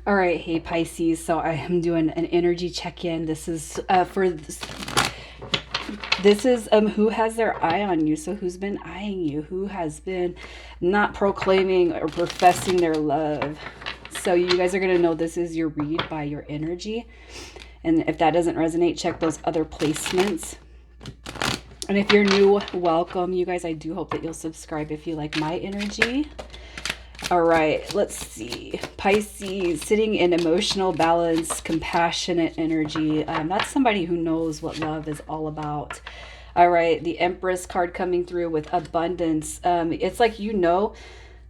All right, hey Pisces. So I am doing an energy check-in. This is this is who has their eye on you. So who's been eyeing you? Who has been not proclaiming or professing their love? So you guys are going to know this is your read by your energy. And if that doesn't resonate, check those other placements. And if you're new, welcome. You guys, I do hope that you'll subscribe if you like my energy. All right, let's see. Pisces, sitting in emotional balance, compassionate energy. That's somebody who knows what love is all about. All right, the Empress card coming through with abundance. It's like,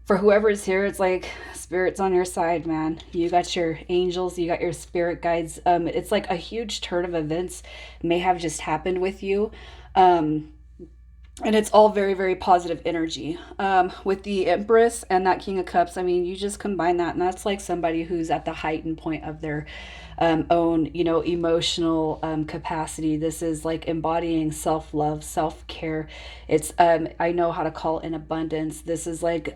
for whoever is here, it's like spirit's on your side, man. You got your angels, you got your spirit guides. It's like a huge turn of events may have just happened with you. And it's all very, very positive energy. With the Empress and that King of Cups, I mean, you just combine that, and that's like somebody who's at the heightened point of their own, emotional capacity. This is like embodying self-love, self-care. It's I know how to call in abundance. This is like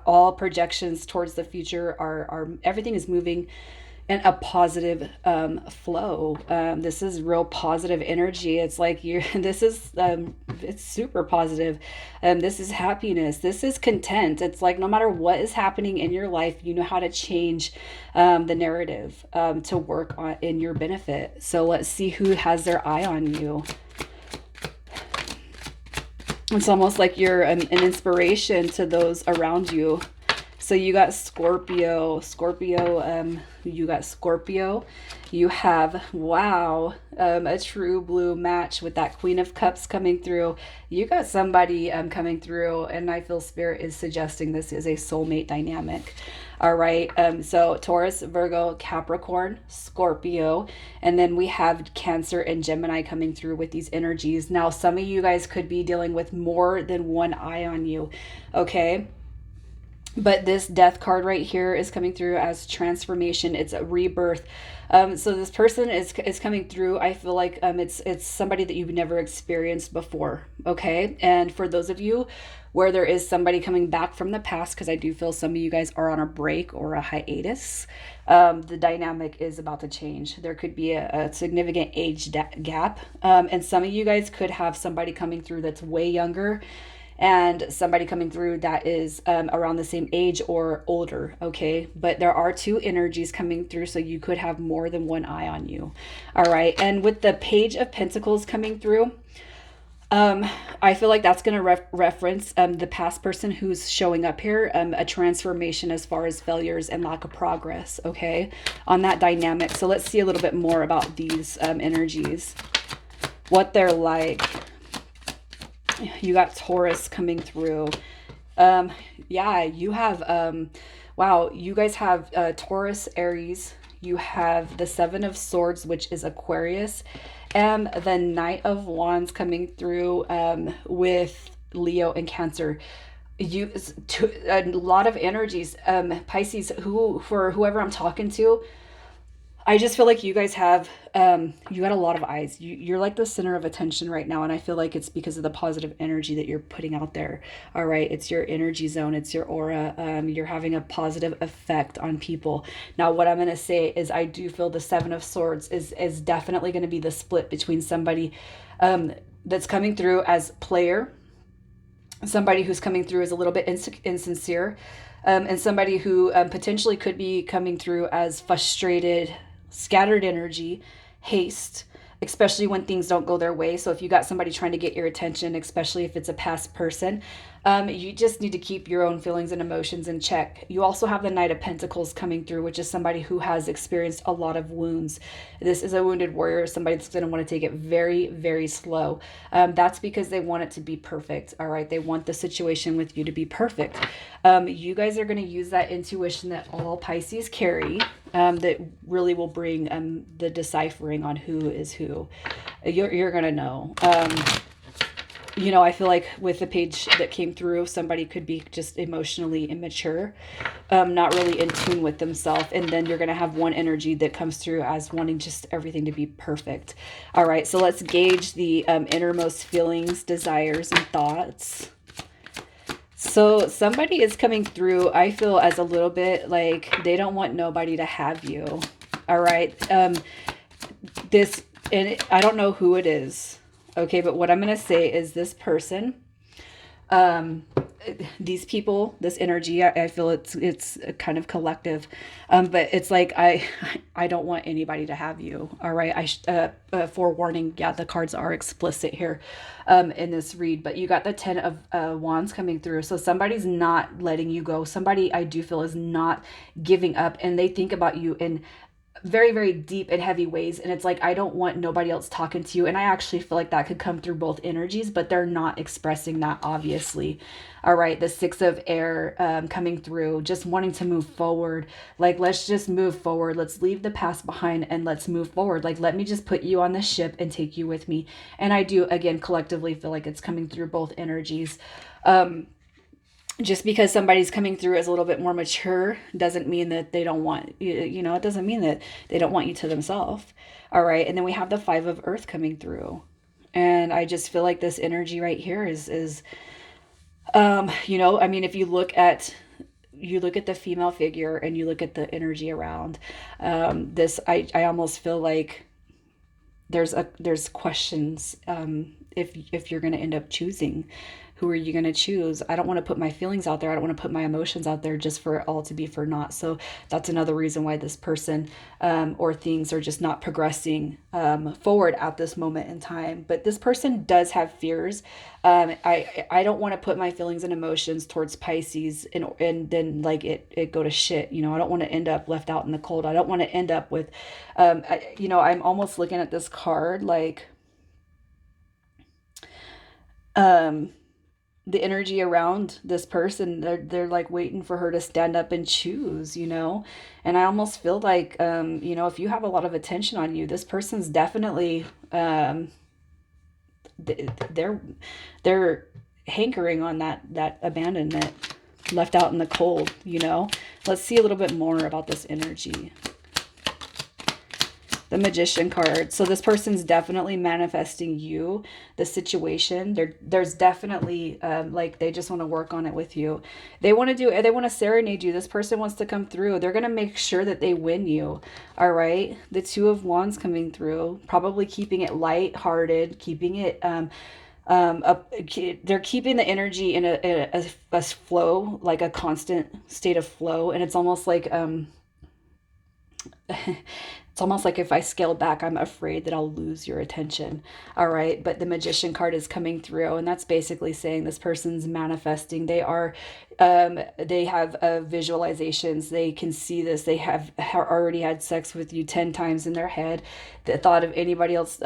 all projections towards the future are everything is moving and a positive flow. This is real positive energy. It's like it's super positive. This is happiness. This is content. It's like no matter what is happening in your life, you know how to change the narrative to work on in your benefit. So let's see who has their eye on you. It's almost like you're an inspiration to those around you. So you got Scorpio, you got Scorpio. You have, wow, a true blue match with that Queen of Cups coming through. You got somebody coming through, and I feel Spirit is suggesting this is a soulmate dynamic. All right, so Taurus, Virgo, Capricorn, Scorpio, and then we have Cancer and Gemini coming through with these energies. Now, some of you guys could be dealing with more than one eye on you, okay? But this death card right here is coming through as transformation. It's a rebirth. So this person is coming through. I feel like it's somebody that you've never experienced before. Okay, and for those of you where there is somebody coming back from the past, because I do feel some of you guys are on a break or a hiatus, the dynamic is about to change. There could be a significant age gap, and some of you guys could have somebody coming through that's way younger and somebody coming through that is around the same age or older, okay? But there are two energies coming through, so you could have more than one eye on you, all right? And with the Page of Pentacles coming through, I feel like that's going to reference the past person who's showing up here, a transformation as far as failures and lack of progress, okay, on that dynamic. So let's see a little bit more about these energies, what they're like. You got Taurus coming through. Yeah, you have, wow, you guys have Taurus, Aries. You have the Seven of Swords, which is Aquarius, and the Knight of Wands coming through with Leo and Cancer. A lot of energies. Pisces, for whoever I'm talking to, I just feel like you guys have, you got a lot of eyes. You're like the center of attention right now. And I feel like it's because of the positive energy that you're putting out there. All right. It's your energy zone. It's your aura. You're having a positive effect on people. Now, what I'm going to say is I do feel the Seven of Swords is definitely going to be the split between somebody that's coming through as player, somebody who's coming through as a little bit insincere, and somebody who potentially could be coming through as frustrated, scattered energy, haste, especially when things don't go their way. So if you got somebody trying to get your attention, especially if it's a past person, you just need to keep your own feelings and emotions in check. You also have the Knight of Pentacles coming through, which is somebody who has experienced a lot of wounds. This is a wounded warrior, somebody that's going to want to take it very, very slow. That's because they want it to be perfect. All right. They want the situation with you to be perfect. You guys are going to use that intuition that all Pisces carry, that really will bring the deciphering on who is who. You're going to know. I feel like with the page that came through, somebody could be just emotionally immature, not really in tune with themselves. And then you're going to have one energy that comes through as wanting just everything to be perfect. All right, so let's gauge the innermost feelings, desires, and thoughts. So somebody is coming through, I feel, as a little bit like they don't want nobody to have you. All right. This, and I don't know who it is. Okay, but what I'm going to say is this person, um, these people, this energy, I feel it's a kind of collective, but it's like I don't want anybody to have you. All right, forewarning, yeah, the cards are explicit here, in this read. But you got the 10 of wands coming through, so somebody's not letting you go. Somebody, I do feel, is not giving up, and they think about you in very, very deep and heavy ways. And it's like, I don't want nobody else talking to you. And I actually feel like that could come through both energies, but they're not expressing that, obviously. All right, the 6 of air, coming through, just wanting to move forward. Like, let's just move forward. Let's leave the past behind and let's move forward. Like, let me just put you on the ship and take you with me. And I do, again, collectively feel like it's coming through both energies. Just because somebody's coming through as a little bit more mature doesn't mean that they don't want you. It doesn't mean that they don't want you to themselves. All right. And then we have the 5 of earth coming through. And I just feel like this energy right here is I mean, if you look at the female figure and you look at the energy around, this, I almost feel like there's questions, if you're going to end up choosing. Who are you going to choose? I don't want to put my feelings out there. I don't want to put my emotions out there just for it all to be for naught. So that's another reason why this person, or things are just not progressing forward at this moment in time. But this person does have fears. I don't want to put my feelings and emotions towards Pisces and then like it go to shit. I don't want to end up left out in the cold. I don't want to end up with, I'm almost looking at this card like, um, the energy around this person, they're like waiting for her to stand up and choose. And I almost feel like, if you have a lot of attention on you, this person's definitely, they're hankering on that abandonment, left out in the cold. Let's see a little bit more about this energy. The Magician card. So this person's definitely manifesting you, the situation. There's definitely, like, they just want to work on it with you. They want to serenade you. This person wants to come through. They're going to make sure that they win you. All right. The 2 of wands coming through, probably keeping it lighthearted, keeping it, they're keeping the energy in a flow, like a constant state of flow. And it's almost like, it's almost like if I scale back, I'm afraid that I'll lose your attention. All right. But the Magician card is coming through, and that's basically saying this person's manifesting. They have visualizations. They can see this. They have already had sex with you 10 times in their head. The thought of anybody else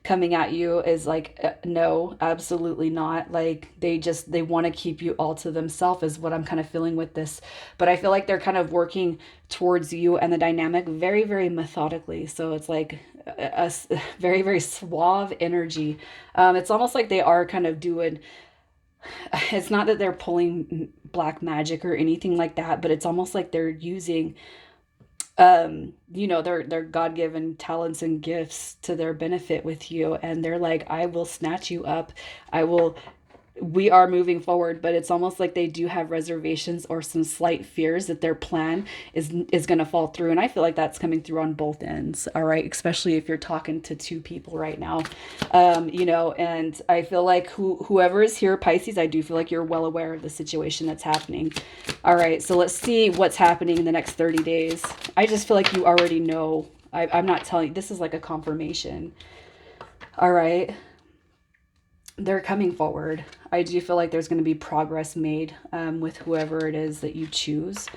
coming at you is like, no, absolutely not. Like, they want to keep you all to themselves is what I'm kind of feeling with this. But I feel like they're kind of working towards you and the dynamic very, very methodically. So it's like a very, very suave energy. It's almost like they are kind of doing, it's not that they're pulling black magic or anything like that, but it's almost like they're using, their God-given talents and gifts to their benefit with you. And they're like, I will snatch you up. We are moving forward, but it's almost like they do have reservations or some slight fears that their plan is going to fall through. And I feel like that's coming through on both ends. All right. Especially if you're talking to 2 people right now, and I feel like whoever is here, Pisces, I do feel like you're well aware of the situation that's happening. All right. So let's see what's happening in the next 30 days. I just feel like you already know. I'm not telling you. This is like a confirmation. All right. They're coming forward. I do feel like there's going to be progress made with whoever it is that you choose.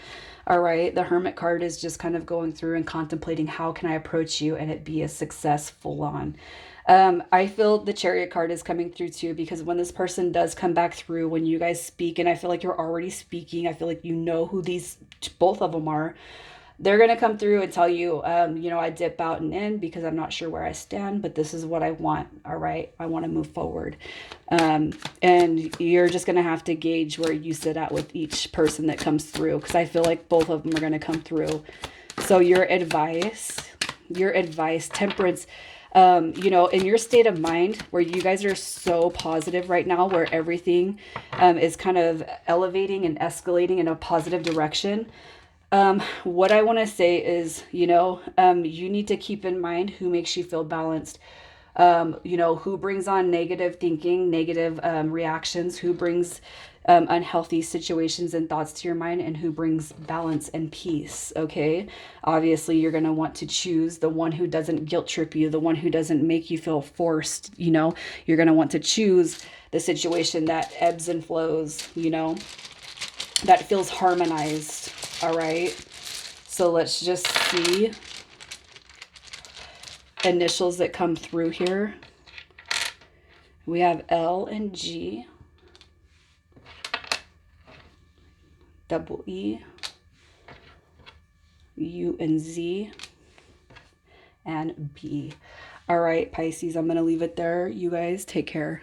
All right. The Hermit card is just kind of going through and contemplating, how can I approach you and it be a success full on. I feel the Chariot card is coming through too, because when this person does come back through, when you guys speak, and I feel like you're already speaking, I feel like you know who both of them are. They're going to come through and tell you, I dip out and in because I'm not sure where I stand, but this is what I want. All right. I want to move forward. And you're just going to have to gauge where you sit at with each person that comes through, because I feel like both of them are going to come through. So your advice, Temperance, You know, in your state of mind where you guys are so positive right now, where everything is kind of elevating and escalating in a positive direction. What I want to say is, you know, you need to keep in mind who makes you feel balanced. You know, who brings on negative thinking, negative reactions, who brings unhealthy situations and thoughts to your mind, and who brings balance and peace. Okay. Obviously, you're going to want to choose the one who doesn't guilt trip you, the one who doesn't make you feel forced. You know, you're going to want to choose the situation that ebbs and flows, you know, that feels harmonized. All right. So let's just see initials that come through here. We have L and G, double E, U and Z, and B. All right, Pisces, I'm going to leave it there. You guys take care.